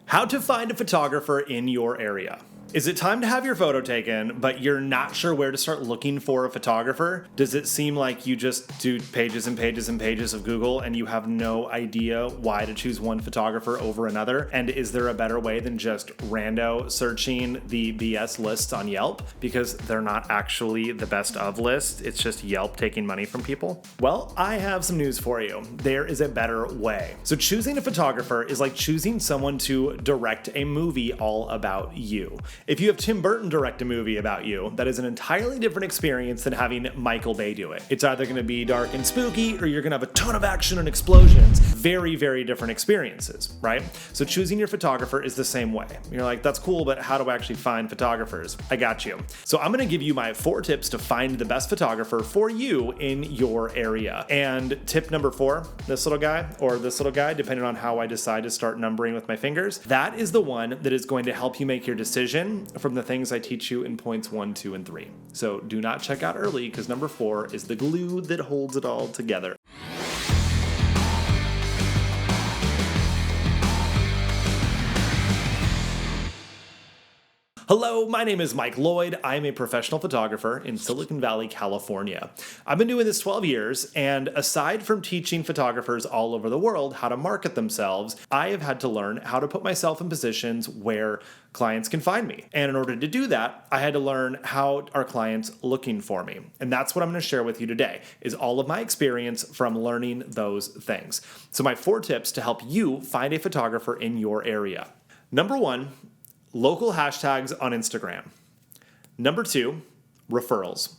How to find a photographer in your area. Is it time to have your photo taken, but you're not sure where to start looking for a photographer? Does it seem like you just do pages and pages and pages of Google and you have no idea why to choose one photographer over another? And is there a better way than just rando searching the BS lists on Yelp? Because they're not actually the best of list, it's just Yelp taking money from people? Well, I have some news for you. There is a better way. So choosing a photographer is like choosing someone to direct a movie all about you. If you have Tim Burton direct a movie about you, that is an entirely different experience than having Michael Bay do it. It's either going to be dark and spooky, or you're going to have a ton of action and explosions. Very, very different experiences, right? So choosing your photographer is the same way. You're like, that's cool, but how do I actually find photographers? I got you. So I'm going to give you my 4 tips to find the best photographer for you in your area. And tip number 4, this little guy, or this little guy, depending on how I decide to start numbering with my fingers, that is the one that is going to help you make your decision from the things I teach you in points 1, 2, and 3. So do not check out early, because number 4 is the glue that holds it all together. Hello, my name is Mike Lloyd. I'm a professional photographer in Silicon Valley, California. I've been doing this 12 years, and aside from teaching photographers all over the world how to market themselves, I have had to learn how to put myself in positions where clients can find me. And in order to do that, I had to learn how are clients looking for me. And that's what I'm going to share with you today, is all of my experience from learning those things. So my 4 tips to help you find a photographer in your area. Number 1, local hashtags on Instagram. Number 2, referrals.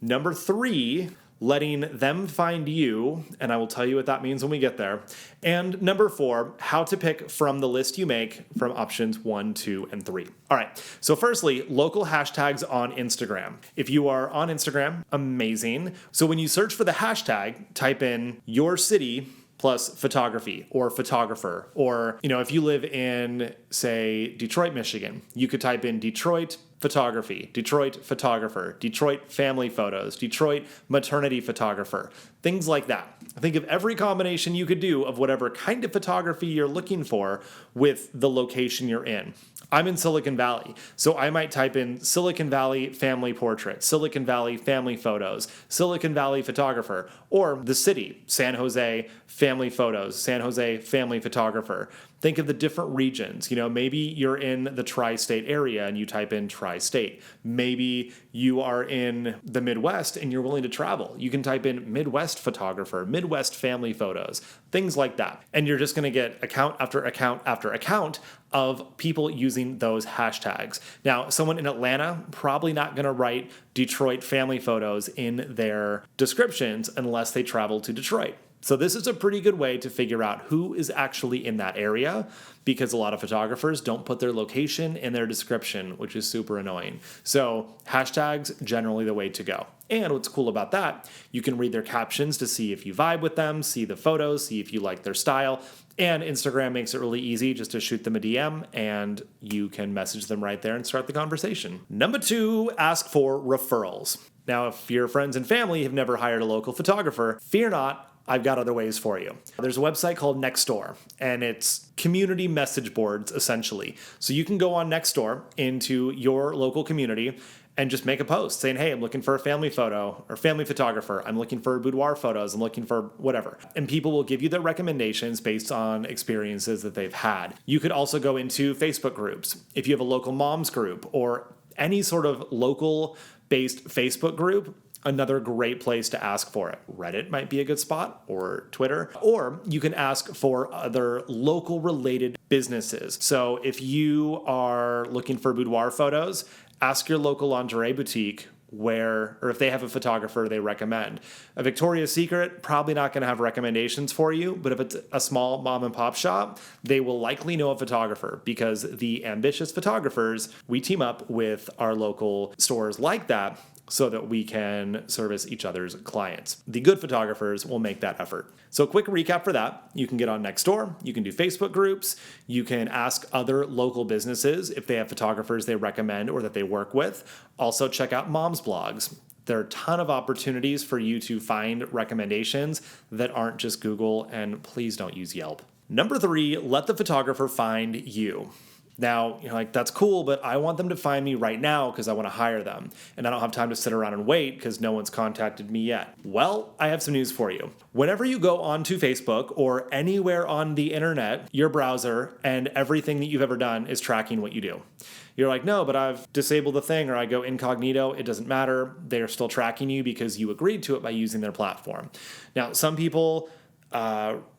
Number 3, letting them find you, and I will tell you what that means when we get there. And number 4, how to pick from the list you make from options 1, 2, and 3. All right, so firstly, local hashtags on Instagram. If you are on Instagram, amazing. So when you search for the hashtag, type in your city plus photography or photographer. Or, if you live in, say, Detroit, Michigan, you could type in Detroit photography, Detroit photographer, Detroit family photos, Detroit maternity photographer, things like that. Think of every combination you could do of whatever kind of photography you're looking for with the location you're in. I'm in Silicon Valley, so I might type in Silicon Valley family portrait, Silicon Valley family photos, Silicon Valley photographer, or the city, San Jose family photos, San Jose family photographer. Think of the different regions. Maybe you're in the tri-state area and you type in tri-state. Maybe you are in the Midwest and you're willing to travel. You can type in Midwest photographer, Midwest family photos, things like that. And you're just going to get account after account after account of people using those hashtags. Now, someone in Atlanta probably not going to write Detroit family photos in their descriptions unless they travel to Detroit. So this is a pretty good way to figure out who is actually in that area, because a lot of photographers don't put their location in their description, which is super annoying. So hashtags, generally the way to go. And what's cool about that, you can read their captions to see if you vibe with them, see the photos, see if you like their style. And Instagram makes it really easy just to shoot them a DM and you can message them right there and start the conversation. Number 2, ask for referrals. Now, if your friends and family have never hired a local photographer, fear not. I've got other ways for you. There's a website called Nextdoor, and it's community message boards, essentially. So you can go on Nextdoor into your local community and just make a post saying, hey, I'm looking for a family photo or family photographer. I'm looking for boudoir photos. I'm looking for whatever. And people will give you their recommendations based on experiences that they've had. You could also go into Facebook groups. If you have a local moms group or any sort of local-based Facebook group, another great place to ask for it. Reddit might be a good spot, or Twitter, or you can ask for other local related businesses. So if you are looking for boudoir photos, ask your local lingerie boutique or if they have a photographer they recommend. A Victoria's Secret, probably not going to have recommendations for you, but if it's a small mom and pop shop, they will likely know a photographer, because the ambitious photographers, we team up with our local stores like that so that we can service each other's clients. The good photographers will make that effort. So a quick recap for that. You can get on Nextdoor, you can do Facebook groups, you can ask other local businesses if they have photographers they recommend or that they work with. Also check out moms blogs. There are a ton of opportunities for you to find recommendations that aren't just Google, and please don't use Yelp. Number 3, let the photographer find you. Now, like, that's cool, but I want them to find me right now because I want to hire them. And I don't have time to sit around and wait because no one's contacted me yet. Well, I have some news for you. Whenever you go onto Facebook or anywhere on the internet, your browser and everything that you've ever done is tracking what you do. You're like, no, but I've disabled the thing, or I go incognito. It doesn't matter. They're still tracking you because you agreed to it by using their platform. Now, some people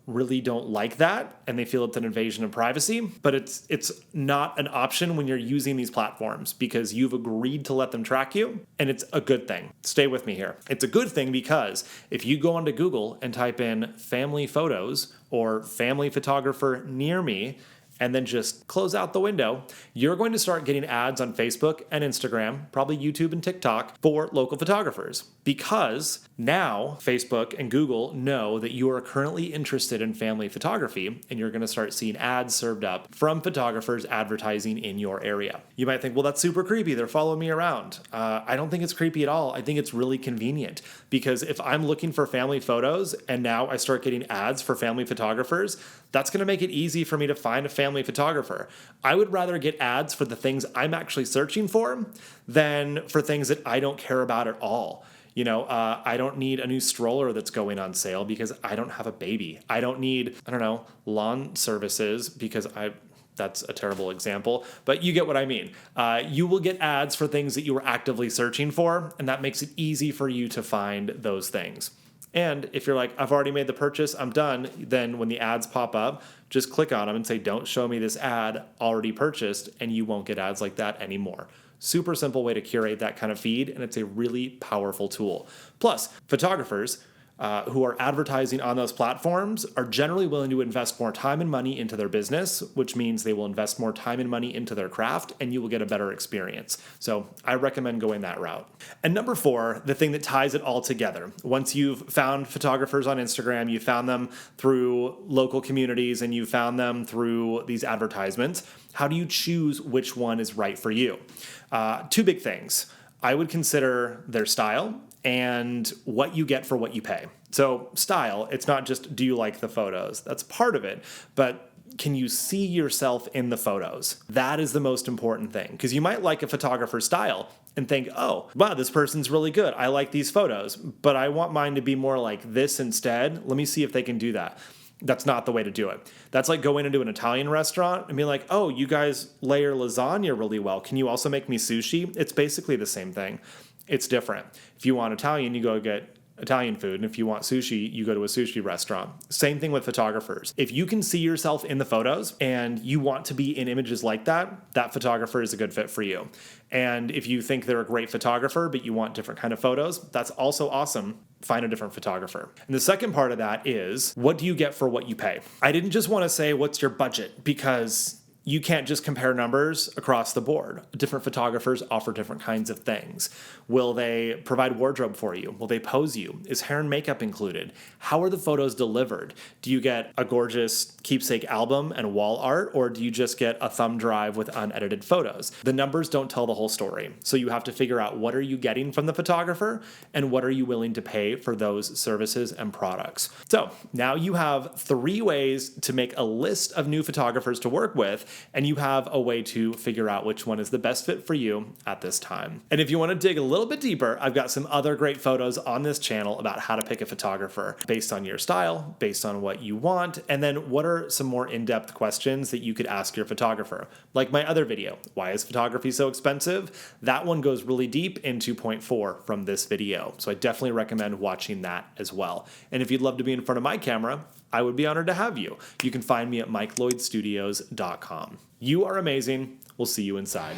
really don't like that, and they feel it's an invasion of privacy, but it's not an option when you're using these platforms because you've agreed to let them track you, and it's a good thing. Stay with me here. It's a good thing because if you go onto Google and type in family photos or family photographer near me, and then just close out the window, you're going to start getting ads on Facebook and Instagram, probably YouTube and TikTok, for local photographers. Because now Facebook and Google know that you are currently interested in family photography, and you're going to start seeing ads served up from photographers advertising in your area. You might think, well, that's super creepy. They're following me around. I don't think it's creepy at all. I think it's really convenient because if I'm looking for family photos and now I start getting ads for family photographers, that's going to make it easy for me to find a family photographer. I would rather get ads for the things I'm actually searching for than for things that I don't care about at all. I don't need a new stroller that's going on sale because I don't have a baby. I don't need, lawn services because that's a terrible example, but you get what I mean. You will get ads for things that you were actively searching for, and that makes it easy for you to find those things. And if you're like, I've already made the purchase, I'm done, then when the ads pop up, just click on them and say, don't show me this ad, already purchased, and you won't get ads like that anymore. Super simple way to curate that kind of feed, and it's a really powerful tool. Plus, photographers who are advertising on those platforms are generally willing to invest more time and money into their business, which means they will invest more time and money into their craft, and you will get a better experience. So I recommend going that route. And number 4, the thing that ties it all together. Once you've found photographers on Instagram, you found them through local communities, and you found them through these advertisements, how do you choose which one is right for you? 2 big things. I would consider their style and what you get for what you pay. So style, it's not just do you like the photos? That's part of it, but can you see yourself in the photos? That is the most important thing, because you might like a photographer's style and think, oh, wow, this person's really good. I like these photos, but I want mine to be more like this instead. Let me see if they can do that. That's not the way to do it. That's like going into an Italian restaurant and being like, oh, you guys layer lasagna really well. Can you also make me sushi? It's basically the same thing. It's different. If you want Italian, you go get Italian food. And if you want sushi, you go to a sushi restaurant. Same thing with photographers. If you can see yourself in the photos and you want to be in images like that, that photographer is a good fit for you. And if you think they're a great photographer, but you want different kind of photos, that's also awesome. Find a different photographer. And the second part of that is, what do you get for what you pay? I didn't just want to say, what's your budget? Because you can't just compare numbers across the board. Different photographers offer different kinds of things. Will they provide wardrobe for you? Will they pose you? Is hair and makeup included? How are the photos delivered? Do you get a gorgeous keepsake album and wall art, or do you just get a thumb drive with unedited photos? The numbers don't tell the whole story. So you have to figure out, what are you getting from the photographer and what are you willing to pay for those services and products? So now you have 3 ways to make a list of new photographers to work with, and you have a way to figure out which one is the best fit for you at this time. And if you want to dig a little bit deeper, I've got some other great photos on this channel about how to pick a photographer based on your style, based on what you want, and then what are some more in-depth questions that you could ask your photographer. Like my other video, why is photography so expensive? That one goes really deep into point 4 from this video. So I definitely recommend watching that as well. And if you'd love to be in front of my camera, I would be honored to have you. You can find me at MikeLloydStudios.com. You are amazing. We'll see you inside.